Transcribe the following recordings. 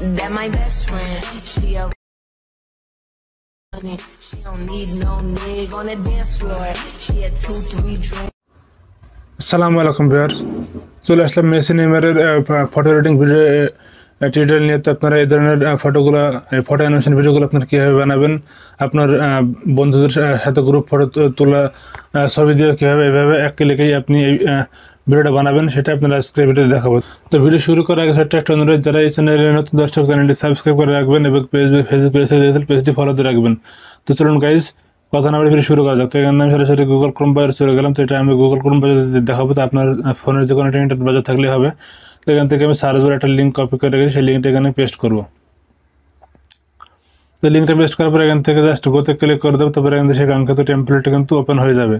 That my best friend. She a she don't need no nigga on the dance floor. She had 2-3 drinks. আসসালামু আলাইকুম viewers, চলে আসলাম Messi নেইমারের photo editing video tutorial নিয়ে। তো আপনারা এই ধরনের ফটো অ্যানিমেশন ভিডিওগুলো আপনারা কীভাবে বানাবেন, আপনার বন্ধুদের সাথে গ্রুপ ফটো তোলা ছবি দিয়ে কীভাবে এভাবে এক ক্লিকেই আপনি এই ভিডিওটা বানাবেন, সেটা আপনারা আজকের ভিডিওতে দেখাবো। তো ভিডিও শুরু করার আগে একটা অনুরোধ, যারা এই চ্যানেলে নতুন দর্শক চ্যানেলটি সাবস্ক্রাইব করে রাখবেন এবং ফেসবুক পেজটি ফলো দিয়ে রাখবেন। তো চলুন গাইজ, কথা না বলে শুরু করা যাক। তো এখানে আমি সরাসরি গুগল ক্রোম ব্রাউজারে চলে গেলাম। তো এটা আমি গুগল ক্রোম ব্রাউজারে দেখাবো। তো আপনার ফোনের যে কোনো একটা ইন্টারনেট ব্রাউজার থাকলে হবে। তো এখান থেকে আমি সার্চ বারে একটা লিঙ্ক কপি করে রেখেছি, সেই লিঙ্কটা এখানে পেস্ট করব। তো লিঙ্কটা পেস্ট করার পর এখান থেকে জাস্ট গোতে ক্লিক করে দেবো। তারপরে এখান থেকে সেই কাঙ্ক্ষিত টেমপ্লেটটা কিন্তু ওপেন হয়ে যাবে।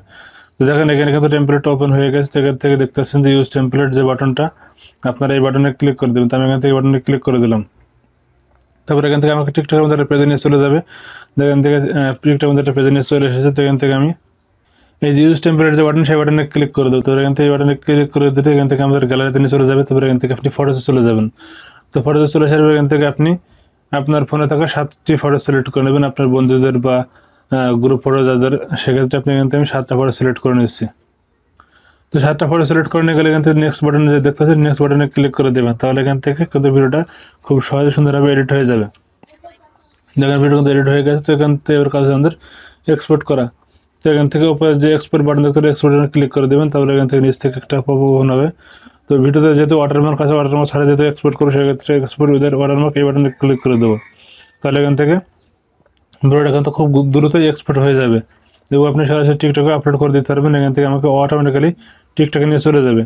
তো দেখেন এখানে কিন্তু টেমপ্লেটটা ওপেন হয়ে গেছে। তো এখান থেকে দেখতে পাচ্ছেন যে ইউজ টেমপ্লেট যে বাটনটা, আপনারা এই বাটনে ক্লিক করে দেবেন। তো আমি এখান থেকে বাটনে ক্লিক করে দিলাম। তারপরে এখান থেকে আমাকে টিকটকের মধ্যে একটা পেজে নিয়ে চলে যাবে। এখান থেকে টিকটকের মধ্যে একটা পেজে নিয়ে চলে এসেছে। তো এখান থেকে আমি এই যে ইউজ টেমপ্লেট যে বাটন, সেই বাটনে ক্লিক করে দেবো। তো এখান থেকে এই বাটনে ক্লিক করে দিতে এখান থেকে আমাদের গ্যালারিতে নিয়ে চলে যাবে। তারপরে এখান থেকে আপনি ফটোসে চলে যাবেন। তো ফটোসে চলে আসার পর এখান থেকে আপনি আপনার ফোনে থাকা 7টি ফটো সিলেক্ট করে নেবেন, আপনার বন্ধুদের বা গ্রুপ ফটো যাদের, সেক্ষেত্রে আপনি এখান থেকে আমি 7টা ফটো সিলেক্ট করে নিচ্ছি। তো 7টা ফটো সিলেক্ট করে নিয়ে গেলে এখান থেকে নেক্সট বাটনে যে দেখতে পাচ্ছেন, নেক্সট বাটনে ক্লিক করে দেবেন। তাহলে এখান থেকে কিন্তু ভিডিওটা খুব সহজে সুন্দরভাবে এডিট হয়ে যাবে। দেখেন ভিডিও কিন্তু এডিট হয়ে গেছে। তো এখান থেকে এবার কাজ আমাদের এক্সপোর্ট করা। তো এখান থেকে উপরে যে এক্সপোর্ট বাটন দেখতে এক্সপোর্ট ক্লিক করে দেবেন। তাহলে এখান থেকে নিচ থেকে একটা পপ ওপেন হবে। তো ভিডিওতে যেহেতু ওয়াটারমার্ক আছে, ওয়াটারমার্ক ছাড়া যেহেতু এক্সপোর্ট করবো, সেক্ষেত্রে এক্সপোর্ট উইথ ওয়াটারমার্ক এই বাটনে ক্লিক করে দেবো। তাহলে এখান থেকে ভিডিওটা কিন্তু খুব দ্রুতই এক্সপোর্ট হয়ে যাবে এবং আপনি সরাসরি টিকটকে আপলোড করে দিতে পারবেন। এখান থেকে আমাকে অটোমেটিক্যালি টিকটকে নিয়ে চলে যাবে।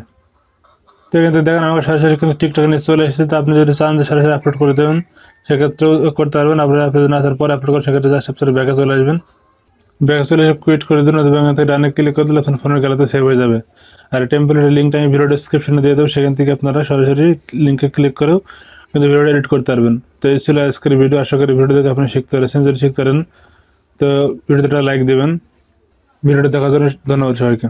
তো এখান থেকে দেখেন আমাকে সরাসরি কিন্তু টিকটকে নিয়ে চলে এসেছে। তো আপনি যদি চান যে সরাসরি আপলোড করে দেবেন, সেক্ষেত্রেও করতে পারবেন। আপনার আপলোড না আসার পরে আপলোড করেন, সেক্ষেত্রে জাস্ট আপনার ব্যাকে চলে আসবেন। ব্যাকে চলে এসে কুইট করে দিন, অথবা এখান থেকে ডানে ক্লিক করে দিলে আপনার ফোনের গ্যালারিতে সেভ হয়ে যাবে। আর টেমপ্লেটের লিঙ্কটা আমি ভিডিও ডিসক্রিপশনে দিয়ে দেবো, সেখান থেকে আপনারা সরাসরি লিঙ্কে ক্লিক করেও কিন্তু ভিডিওটা এডিট করতে পারবেন। তো এই ছিল আজকের ভিডিও। আশা করি ভিডিও দেখে আপনি শিখতে পারছেন। যদি শিখতে পারেন তো ভিডিওটা লাইক দেবেন। ভিডিওটা দেখার জন্য ধন্যবাদ সবাইকে।